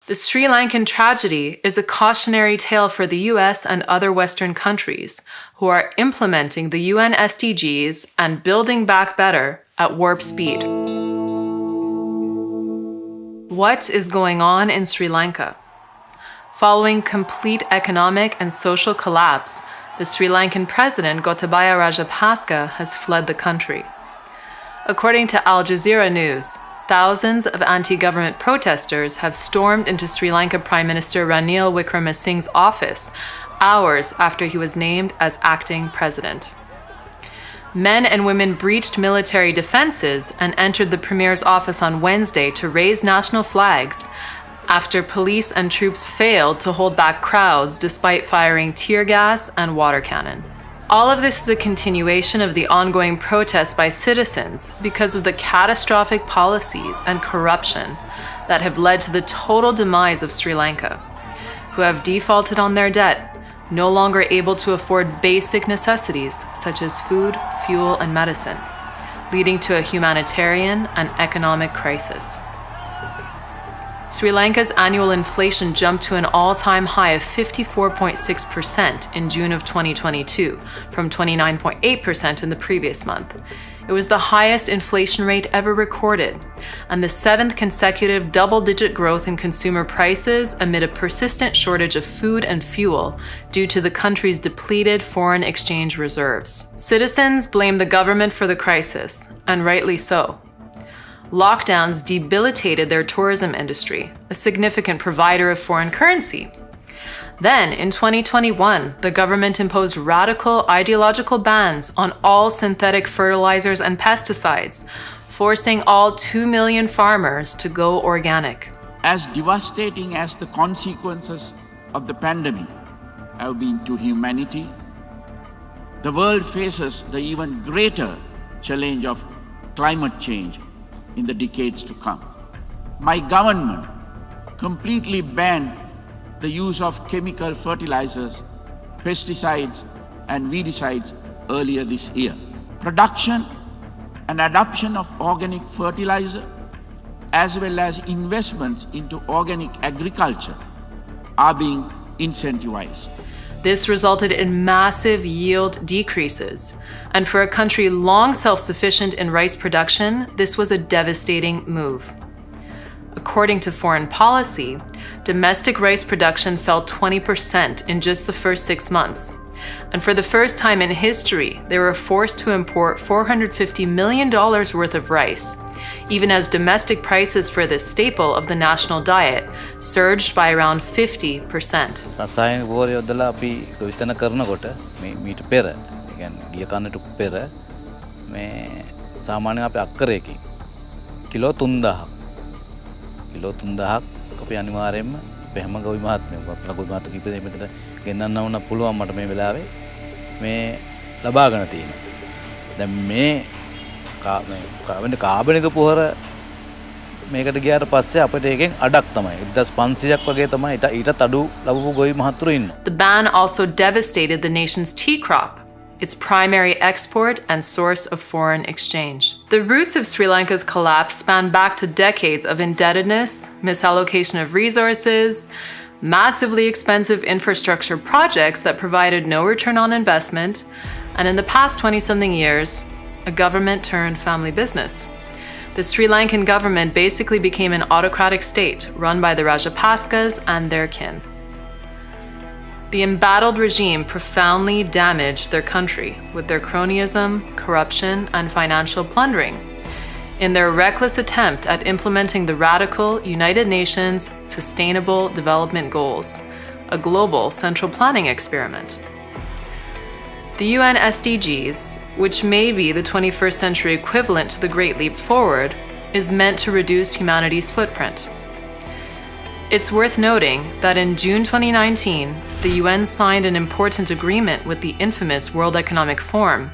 The Sri Lankan tragedy is a cautionary tale for the US and other Western countries who are implementing the UN SDGs and building back better at warp speed. What is going on in Sri Lanka? Following complete economic and social collapse, the Sri Lankan president Gotabaya Rajapaksa has fled the country. According to Al Jazeera News, thousands of anti-government protesters have stormed into Sri Lanka Prime Minister Ranil Wickremesinghe's office hours after he was named as acting president. Men and women breached military defenses and entered the premier's office on Wednesday to raise national flags after police and troops failed to hold back crowds despite firing tear gas and water cannon. All of this is a continuation of the ongoing protests by citizens because of the catastrophic policies and corruption that have led to the total demise of Sri Lanka, who have defaulted on their debt, no longer able to afford basic necessities such as food, fuel, and medicine, leading to a humanitarian and economic crisis. Sri Lanka's annual inflation jumped to an all-time high of 54.6% in June of 2022, from 29.8% in the previous month. It was the highest inflation rate ever recorded, and the 7th consecutive double-digit growth in consumer prices amid a persistent shortage of food and fuel due to the country's depleted foreign exchange reserves. Citizens blame the government for the crisis, and rightly so. Lockdowns debilitated their tourism industry, a significant provider of foreign currency. Then, in 2021, the government imposed radical ideological bans on all synthetic fertilizers and pesticides, forcing all 2 million farmers to go organic. As devastating as the consequences of the pandemic have been to humanity, the world faces the even greater challenge of climate change in the decades to come. My government completely banned the use of chemical fertilizers, pesticides, and weedicides earlier this year. Production and adoption of organic fertilizer, as well as investments into organic agriculture, are being incentivized. This resulted in massive yield decreases, and for a country long self-sufficient in rice production, this was a devastating move. According to Foreign Policy, domestic rice production fell 20% in just the first 6 months. And for the first time in history, they were forced to import $450 million worth of rice, even as domestic prices for this staple of the national diet surged by around 50%. රසායනික වෝර යොදලා අපි විතන කරනකොට මීට පෙර කියන්නේ ගිය කන්නට පෙර මේ සාමාන්‍යයෙන් අපි අක්කරයකින් කිලෝ 3000ක් අපි අනිවාර්යයෙන්ම හැම ගොවි මහත්මයෙක් අපලා ගොවි මහත් කිපේ මෙතන ගෙන්නන්න වුණ පුළුවන් මට මේ වෙලාවේ මේ ලබාගෙන තියෙනවා. දැන් මේ කාබනික පොහොර මේකට ගියාට පස්සේ අපිට එකෙන් අඩක් තමයි 1500ක් වගේ තමයි ඊටත් අඩු ලැබපු ගොවි මහත්තුරු ඉන්නවා. The ban also devastated the nation's tea crop, its primary export and source of foreign exchange. The roots of Sri Lanka's collapse span back to decades of indebtedness, misallocation of resources, massively expensive infrastructure projects that provided no return on investment, and in the past 20-something years, a government-turned-family business. The Sri Lankan government basically became an autocratic state run by the Rajapaksas and their kin. The embattled regime profoundly damaged their country with their cronyism, corruption, and financial plundering in their reckless attempt at implementing the radical United Nations Sustainable Development Goals, a global central planning experiment. The UN SDGs, which may be the 21st century equivalent to the Great Leap Forward, is meant to reduce humanity's footprint. It's worth noting that in June 2019, the UN signed an important agreement with the infamous World Economic Forum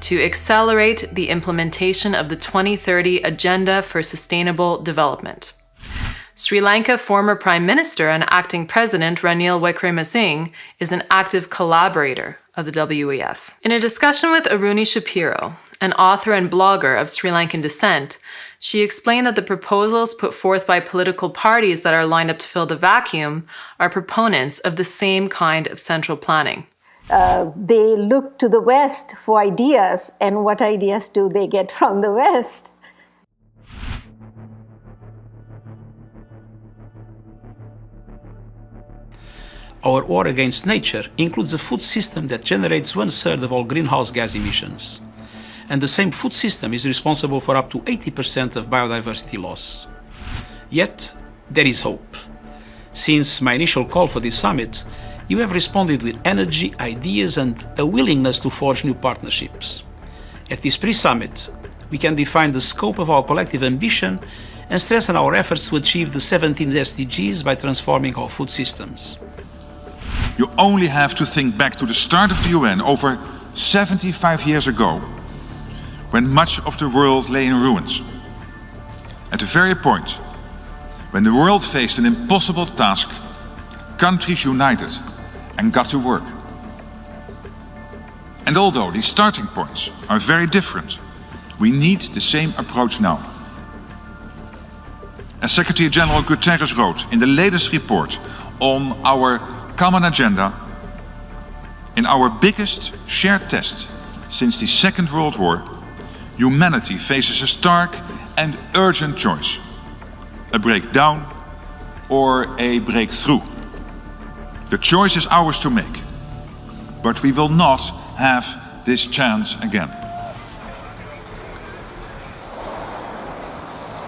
to accelerate the implementation of the 2030 Agenda for Sustainable Development. Sri Lanka former Prime Minister and acting President Ranil Wickremesinghe is an active collaborator of the WEF. In a discussion with Aruni Shapiro, an author and blogger of Sri Lankan descent, she explained that the proposals put forth by political parties that are lined up to fill the vacuum are proponents of the same kind of central planning. They look to the West for ideas, and what ideas do they get from the West? Our war against nature includes a food system that generates 1/3 of all greenhouse gas emissions. And the same food system is responsible for up to 80% of biodiversity loss. Yet, there is hope. Since my initial call for this summit, you have responded with energy, ideas, and a willingness to forge new partnerships. At this pre-summit, we can define the scope of our collective ambition and strengthen our efforts to achieve the 17 SDGs by transforming our food systems. You only have to think back to the start of the UN over 75 years ago, when much of the world lay in ruins. At the very point when the world faced an impossible task, countries united and got to work. And although these starting points are very different, we need the same approach now. As Secretary General Guterres wrote in the latest report on our common agenda, in our biggest shared test since the Second World War, humanity faces a stark and urgent choice: a breakdown or a breakthrough. The choice is ours to make, but we will not have this chance again.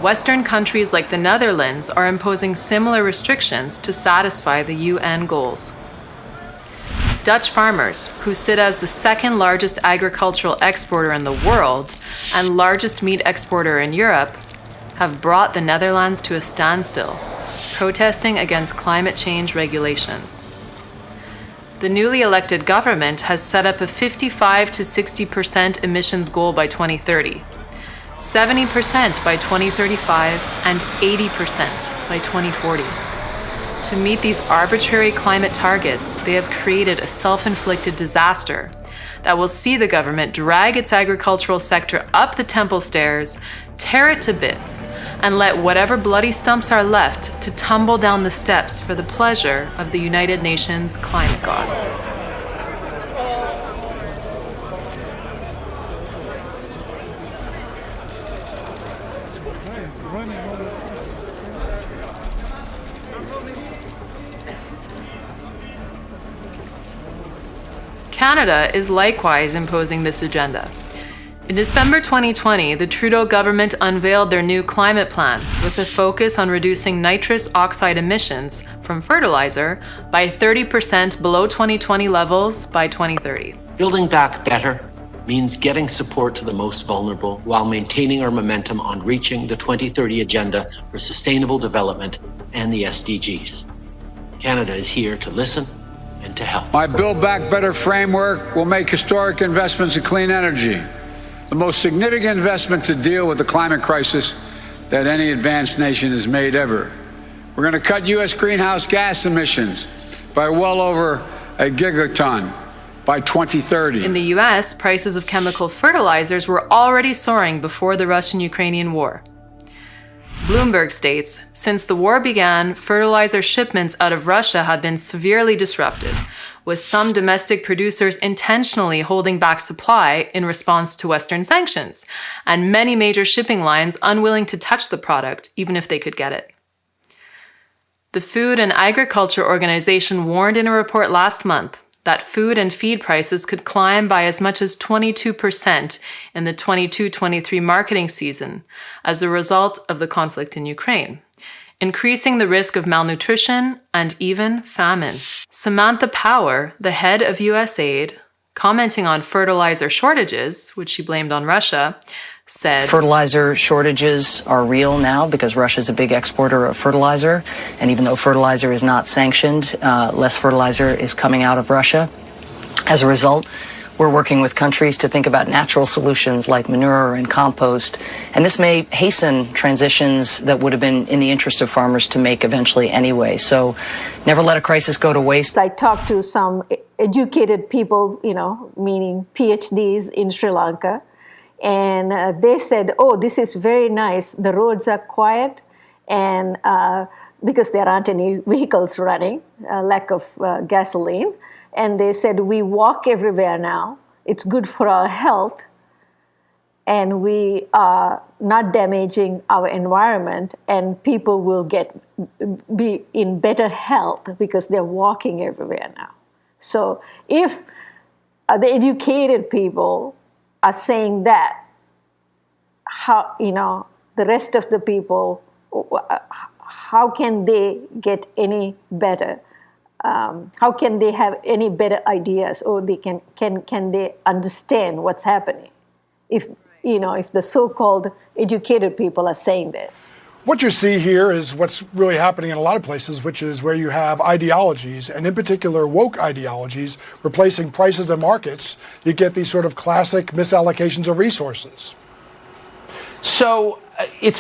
Western countries like the Netherlands are imposing similar restrictions to satisfy the UN goals. Dutch farmers, who sit as the second largest agricultural exporter in the world and largest meat exporter in Europe, have brought the Netherlands to a standstill, protesting against climate change regulations. The newly elected government has set up a 55 to 60% emissions goal by 2030, 70% by 2035, and 80% by 2040. To meet these arbitrary climate targets, they have created a self-inflicted disaster that will see the government drag its agricultural sector up the temple stairs, tear it to bits, and let whatever bloody stumps are left to tumble down the steps for the pleasure of the United Nations climate gods. Canada is likewise imposing this agenda. In December 2020, the Trudeau government unveiled their new climate plan with a focus on reducing nitrous oxide emissions from fertilizer by 30% below 2020 levels by 2030. Building back better means getting support to the most vulnerable while maintaining our momentum on reaching the 2030 Agenda for Sustainable Development and the SDGs. Canada is here to listen and to help. My Build Back Better framework will make historic investments in clean energy, the most significant investment to deal with the climate crisis that any advanced nation has made ever. We're going to cut U.S. greenhouse gas emissions by well over a gigaton by 2030. In the U.S., prices of chemical fertilizers were already soaring before the Russian-Ukrainian war. Bloomberg states, since the war began, fertilizer shipments out of Russia have been severely disrupted, with some domestic producers intentionally holding back supply in response to Western sanctions, and many major shipping lines unwilling to touch the product, even if they could get it. The Food and Agriculture Organization warned in a report last month that food and feed prices could climb by as much as 22% in the 22-23 marketing season as a result of the conflict in Ukraine, increasing the risk of malnutrition and even famine. Samantha Power, the head of USAID, commenting on fertilizer shortages, which she blamed on Russia, said, fertilizer shortages are real now because Russia is a big exporter of fertilizer. And even though fertilizer is not sanctioned, less fertilizer is coming out of Russia. As a result, we're working with countries to think about natural solutions like manure and compost. And this may hasten transitions that would have been in the interest of farmers to make eventually anyway. So never let a crisis go to waste. I talked to some educated people, meaning PhDs in Sri Lanka. And they said, oh, this is very nice. The roads are quiet, and because there aren't any vehicles running, lack of gasoline. And they said, we walk everywhere now. It's good for our health, and we are not damaging our environment, and people will be in better health because they're walking everywhere now. So if the educated people are saying that, how, the rest of the people, how can they get any better? How can they have any better ideas, or they can they understand what's happening if the so-called educated people are saying this? What you see here is what's really happening in a lot of places, which is where you have ideologies, and in particular woke ideologies, replacing prices and markets. You get these sort of classic misallocations of resources. So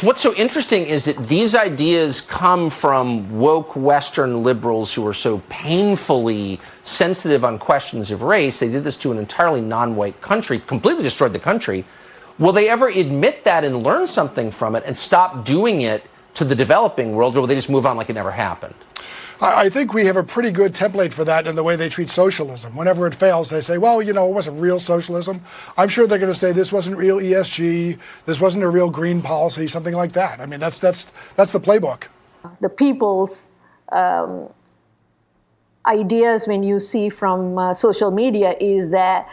what's so interesting is that these ideas come from woke Western liberals who are so painfully sensitive on questions of race. They did this to an entirely non-white country, completely destroyed the country. Will they ever admit that and learn something from it and stop doing it to the developing world, or will they just move on like it never happened? I think we have a pretty good template for that in the way they treat socialism. Whenever it fails, they say, well, it wasn't real socialism. I'm sure they're going to say this wasn't real ESG, this wasn't a real green policy, something like that. I mean, that's the playbook. The people's ideas, when you see from social media, is that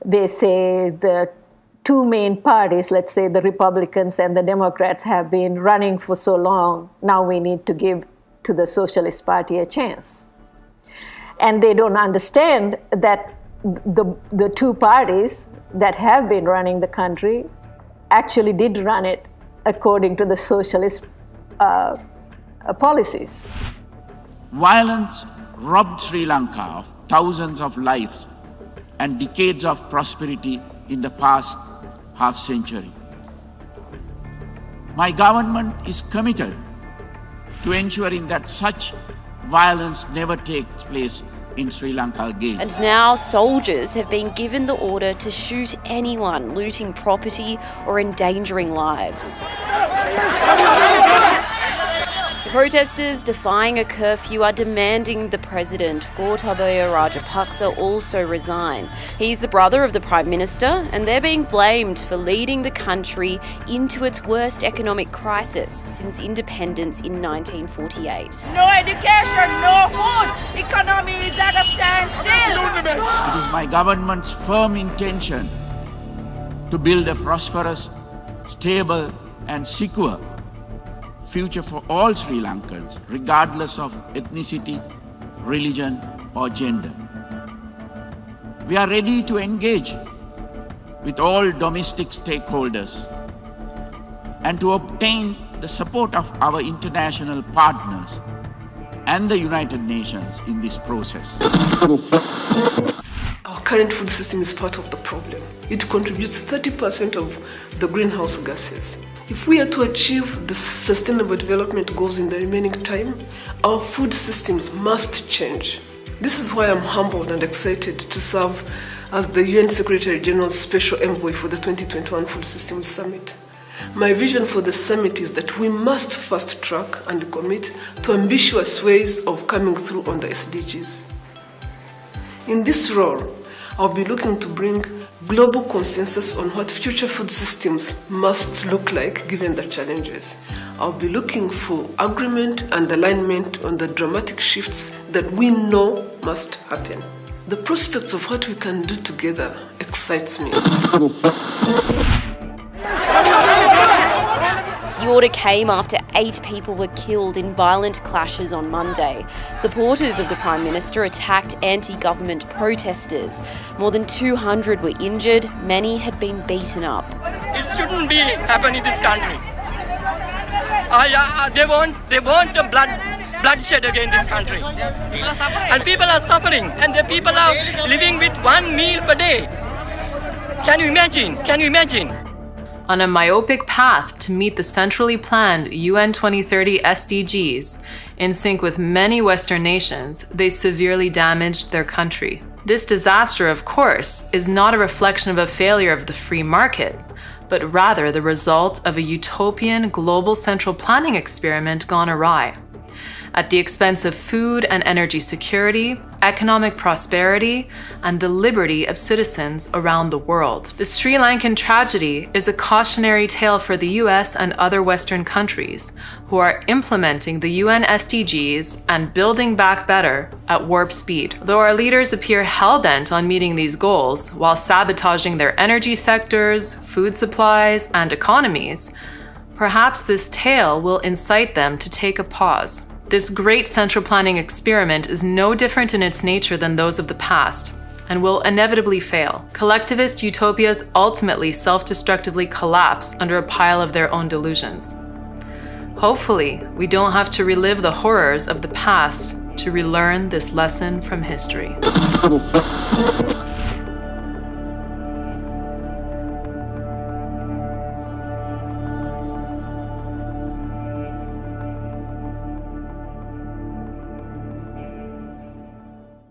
they say the two main parties, let's say the Republicans and the Democrats, have been running for so long, now we need to give to the Socialist Party a chance. And they don't understand that the two parties that have been running the country actually did run it according to the socialist policies. Violence robbed Sri Lanka of thousands of lives and decades of prosperity in the past half-century. My government is committed to ensuring that such violence never takes place in Sri Lanka again. And now soldiers have been given the order to shoot anyone looting property or endangering lives. Protesters defying a curfew are demanding the president, Gotabaya Rajapaksa, also resign. He's the brother of the Prime Minister, and they're being blamed for leading the country into its worst economic crisis since independence in 1948. No education, no food, economy is at a standstill. It is my government's firm intention to build a prosperous, stable and secure future for all Sri Lankans, regardless of ethnicity, religion or gender. We are ready to engage with all domestic stakeholders and to obtain the support of our international partners and the United Nations in this process. Our current food system is part of the problem. It contributes 30% of the greenhouse gases. If we are to achieve the sustainable development goals in the remaining time, our food systems must change. This is why I'm humbled and excited to serve as the UN Secretary General's Special Envoy for the 2021 Food Systems Summit. My vision for the summit is that we must fast track and commit to ambitious ways of coming through on the SDGs. In this role, I'll be looking to bring global consensus on what future food systems must look like given the challenges. I'll be looking for agreement and alignment on the dramatic shifts that we know must happen. The prospects of what we can do together excites me. The order came after 8 people were killed in violent clashes on Monday. Supporters of the Prime Minister attacked anti-government protesters. More than 200 were injured, many had been beaten up. It shouldn't be happening in this country. They want the bloodshed again in this country. And people are suffering, and the people are living with 1 meal per day. Can you imagine? Can you imagine? On a myopic path to meet the centrally planned UN 2030 SDGs, in sync with many Western nations, they severely damaged their country. This disaster, of course, is not a reflection of a failure of the free market, but rather the result of a utopian global central planning experiment gone awry, at the expense of food and energy security, economic prosperity, and the liberty of citizens around the world. The Sri Lankan tragedy is a cautionary tale for the US and other Western countries who are implementing the UN SDGs and building back better at warp speed. Though our leaders appear hell-bent on meeting these goals while sabotaging their energy sectors, food supplies, and economies, perhaps this tale will incite them to take a pause. This great central planning experiment is no different in its nature than those of the past, and will inevitably fail. Collectivist utopias ultimately self-destructively collapse under a pile of their own delusions. Hopefully, we don't have to relive the horrors of the past to relearn this lesson from history.